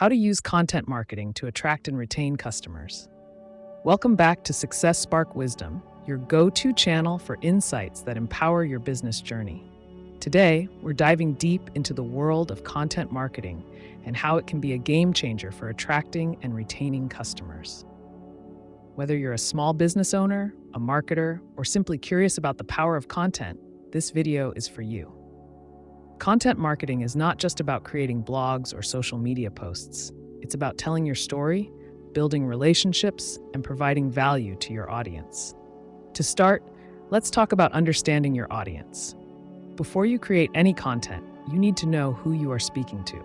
How to use content marketing to attract and retain customers. Welcome back to Success Spark Wisdom, your go-to channel for insights that empower your business journey. Today, we're diving deep into the world of content marketing and how it can be a game changer for attracting and retaining customers. Whether you're a small business owner, a marketer, or simply curious about the power of content, this video is for you. Content marketing is not just about creating blogs or social media posts. It's about telling your story, building relationships, and providing value to your audience. To start, let's talk about understanding your audience. Before you create any content, you need to know who you are speaking to.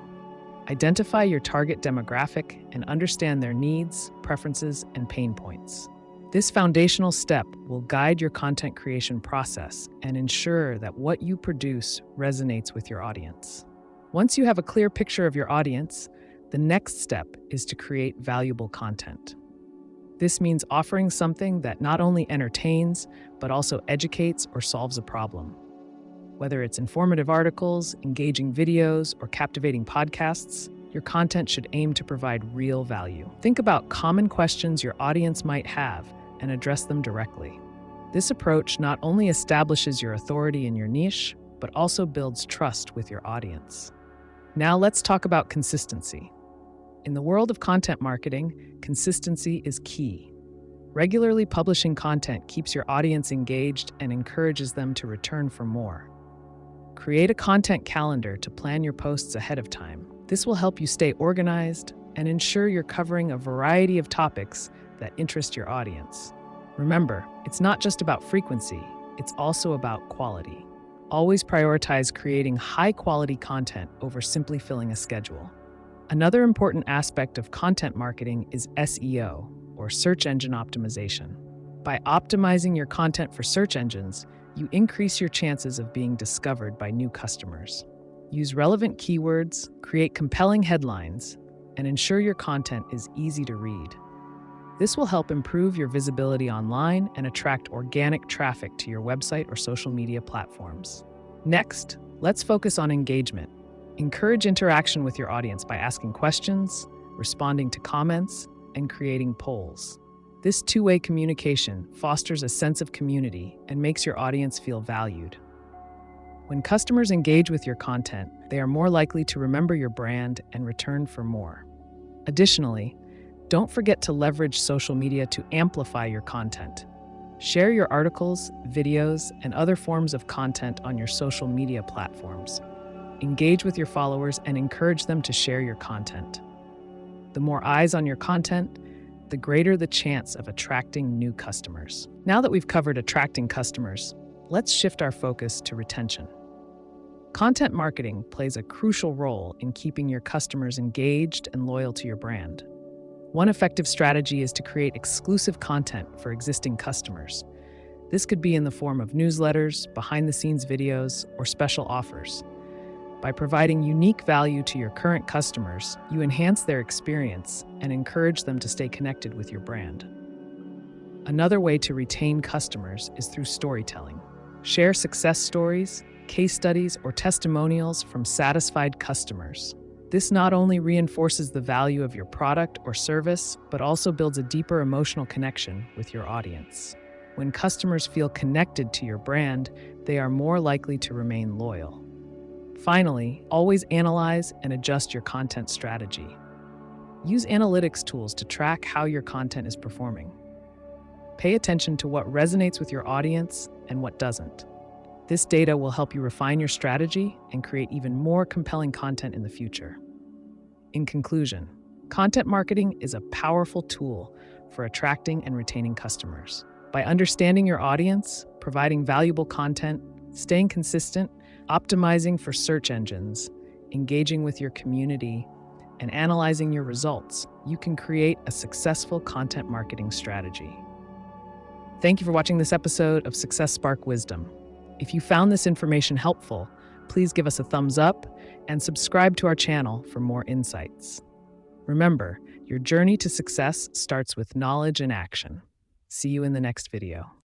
Identify your target demographic and understand their needs, preferences, and pain points. This foundational step will guide your content creation process and ensure that what you produce resonates with your audience. Once you have a clear picture of your audience, the next step is to create valuable content. This means offering something that not only entertains, but also educates or solves a problem. Whether it's informative articles, engaging videos, or captivating podcasts, your content should aim to provide real value. Think about common questions your audience might have and address them directly. This approach not only establishes your authority in your niche, but also builds trust with your audience. Now let's talk about consistency. In the world of content marketing, consistency is key. Regularly publishing content keeps your audience engaged and encourages them to return for more. Create a content calendar to plan your posts ahead of time. This will help you stay organized and ensure you're covering a variety of topics that interest your audience. Remember, it's not just about frequency, it's also about quality. Always prioritize creating high-quality content over simply filling a schedule. Another important aspect of content marketing is SEO, or search engine optimization. By optimizing your content for search engines, you increase your chances of being discovered by new customers. Use relevant keywords, create compelling headlines, and ensure your content is easy to read. This will help improve your visibility online and attract organic traffic to your website or social media platforms. Next, let's focus on engagement. Encourage interaction with your audience by asking questions, responding to comments, and creating polls. This two-way communication fosters a sense of community and makes your audience feel valued. When customers engage with your content, they are more likely to remember your brand and return for more. Additionally, don't forget to leverage social media to amplify your content. Share your articles, videos, and other forms of content on your social media platforms. Engage with your followers and encourage them to share your content. The more eyes on your content, the greater the chance of attracting new customers. Now that we've covered attracting customers, let's shift our focus to retention. Content marketing plays a crucial role in keeping your customers engaged and loyal to your brand. One effective strategy is to create exclusive content for existing customers. This could be in the form of newsletters, behind-the-scenes videos, or special offers. By providing unique value to your current customers, you enhance their experience and encourage them to stay connected with your brand. Another way to retain customers is through storytelling. Share success stories, case studies, or testimonials from satisfied customers. This not only reinforces the value of your product or service, but also builds a deeper emotional connection with your audience. When customers feel connected to your brand, they are more likely to remain loyal. Finally, always analyze and adjust your content strategy. Use analytics tools to track how your content is performing. Pay attention to what resonates with your audience and what doesn't. This data will help you refine your strategy and create even more compelling content in the future. In conclusion, content marketing is a powerful tool for attracting and retaining customers. By understanding your audience, providing valuable content, staying consistent, optimizing for search engines, engaging with your community, and analyzing your results, you can create a successful content marketing strategy. Thank you for watching this episode of Success Spark Wisdom. If you found this information helpful, please give us a thumbs up and subscribe to our channel for more insights. Remember, your journey to success starts with knowledge and action. See you in the next video.